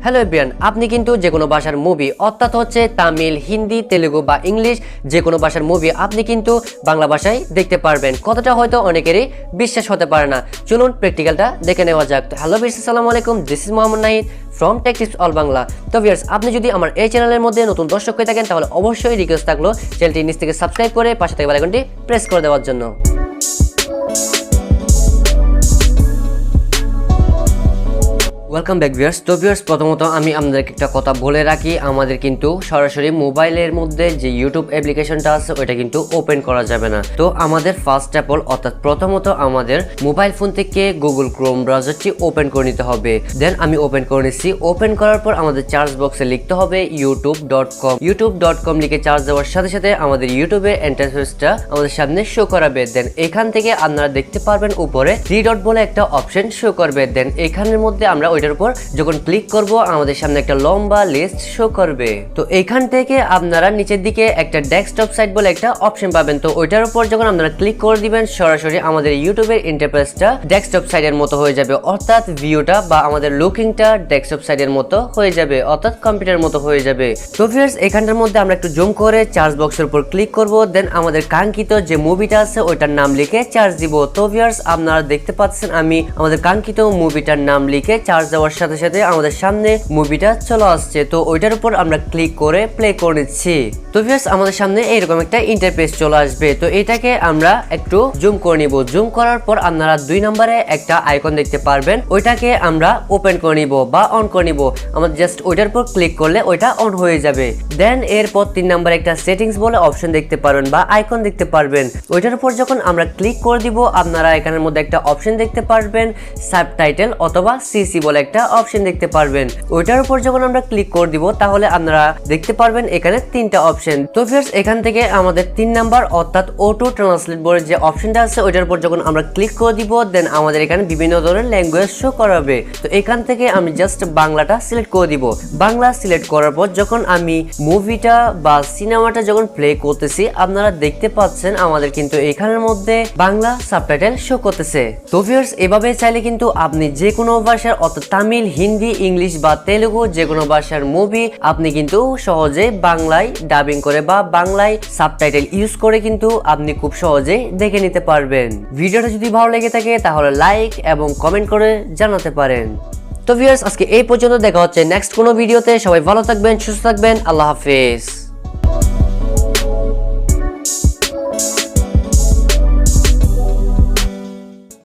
Hello everyone, আপনি কিন্তু যে কোনো ভাষার মুভি অর্থাৎ হচ্ছে তামিল, হিন্দি, তেলুগু বা ইংলিশ যে কোনো ভাষার মুভি আপনি কিন্তু বাংলা ভাষায় দেখতে পারবেন। কথাটা হয়তো অনেকেরই বিশ্বাস হতে পারে না। চলুন প্র্যাকটিক্যালটা দেখে নেওয়া যাক। তো হ্যালো ভিউয়ার্স, আসসালামু আলাইকুম, this is Mohammad Nahid from take tips all Bangla. তো ভিউয়ার্স, আপনি যদি আমার এই চ্যানেলের মধ্যে নতুন দর্শক হয়ে থাকেন তাহলে অবশ্যই রিকোয়েস্ট থাকলো চ্যানেলটি নিচ থেকে সাবস্ক্রাইব করে পাশে থেকে বেল আইকনটি প্রেস করে দেওয়ার জন্য। Welcome back viewers. তো ভিউয়ার্স, প্রথমত আমি আপনাদেরকে একটা কথা বলে রাখি, আমাদের কিন্তু সরাসরি মোবাইলের মধ্যে যে ইউটিউব অ্যাপ্লিকেশনটা আছে ওইটা কিন্তু ওপেন করা যাবে না। তো আমাদের ফার্স্ট অফ অল অর্থাৎ প্রথমত আমাদের মোবাইল ফোন থেকে গুগল ক্রোম ব্রাউজারটি ওপেন করে নিতে হবে। দেন আমি ওপেন করে নিচ্ছি। ওপেন করার পর আমাদের চার্জ বক্সে লিখতে হবে youtube.com। youtube.com লিখে চার্জ দেওয়ার সাথে সাথে আমাদের ইউটিউবের ইন্টারফেসটা আমাদের সামনে শো করাবে। দেন এখান থেকে আপনারা দেখতে পারবেন উপরে 3 ডট বলে একটা অপশন শো করবে। দেন এখানের মধ্যে আমরা ওইটার উপর যখন ক্লিক করব আমাদের সামনে একটা লম্বা লিস্ট শো করবে। তো এখান থেকে আপনারা নিচের দিকে একটা ডেস্কটপ সাইট বলে একটা অপশন পাবেন। তো ওইটার উপর যখন আপনারা ক্লিক করে দিবেন সরাসরি আমাদের ইউটিউবের ইন্টারফেসটা ডেস্কটপ সাইটের মতো হয়ে যাবে, অর্থাৎ ভিউটা বা আমাদের লুকিংটা ডেস্কটপ সাইটের মতো হয়ে যাবে, অর্থাৎ কম্পিউটারের মতো হয়ে যাবে। তো ভিউয়ার্স, এখানটার মধ্যে আমরা একটু জুম করে চার্জ বক্সের উপর ক্লিক করব। দেন আমাদের কাঙ্ক্ষিত যে মুভিটা আছে ওইটার নাম লিখে চার্জ দিব। তো ভিউয়ার্স, আপনারা দেখতে পাচ্ছেন আমি আমাদের কাঙ্ক্ষিত মুভিটার নাম লিখে চার্জ দেওয়ার সাথে সাথে আমাদের সামনে মুভিটা চলে আসছে। তো ওইটার উপর আমরা ক্লিক করে প্লে করে নিচ্ছি। তো ভিউয়ার্স, আমাদের সামনে এইরকম একটা ইন্টারফেস চলে আসবে। তো এটাকে আমরা একটু জুম করে নিব। জুম করার পর আপনারা 2 নম্বরে একটা আইকন দেখতে পারবেন, ওইটাকে আমরা ওপেন করে নিব বা অন করে নিব। আমরা জাস্ট ওইটার উপর ক্লিক করলে ওইটা অন হয়ে যাবে। দেন এরপর 3 নম্বরে একটা সেটিংস বলে অপশন দেখতে পারবেন বা আইকন দেখতে পারবেন। ওইটার উপর যখন আমরা ক্লিক করে দিব আপনারা এখানের মধ্যে একটা অপশন দেখতে পারবেন সাবটাইটেল অথবা সিসি বলে একটা অপশন দেখতে পারবেন। ওইটার উপর যখন আমরা ক্লিক করে দিব তাহলে আপনারা দেখতে পারবেন এখানে 3টা অপশন। তো ভিউয়ার্স, এখান থেকে আমাদের 3 নাম্বার অর্থাৎ অটো ট্রান্সলেট বলে যে অপশনটা আছে ওইটার উপর যখন আমরা ক্লিক করে দিব দেন আমাদের এখানে বিভিন্ন ধরনের ল্যাঙ্গুয়েজ শো করাবে। তো এখান থেকে আমি জাস্ট বাংলাটা সিলেক্ট করে দিব। বাংলা সিলেক্ট করার পর যখন আমি মুভিটা বা সিনেমাটা যখন প্লে করতেছি আপনারা দেখতে পাচ্ছেন আমাদের কিন্তু এখানের মধ্যে বাংলা সাবটাইটেল শো করতেছে। তো ভিউয়ার্স, এভাবে চাইলে কিন্তু আপনি যে কোনো ভাষার অর্থাৎ তামিল, হিন্দি, ইংলিশ বা তেলুগু যে কোনো ভাষার মুভি আপনি কিন্তু সহজে বাংলায় ডাবিং করে বা বাংলায় সাবটাইটেল ইউজ করে কিন্তু আপনি খুব সহজে দেখে নিতে পারবেন। ভিডিওটা যদি ভালো লেগে থাকে তাহলে লাইক এবং কমেন্ট করে জানাতে পারেন। তো ভিউয়ার্স, আজকে এই পর্যন্ত, দেখা হচ্ছে নেক্সট কোনো ভিডিওতে। সবাই ভালো থাকবেন, সুস্থ থাকবেন, আল্লাহ হাফেজ।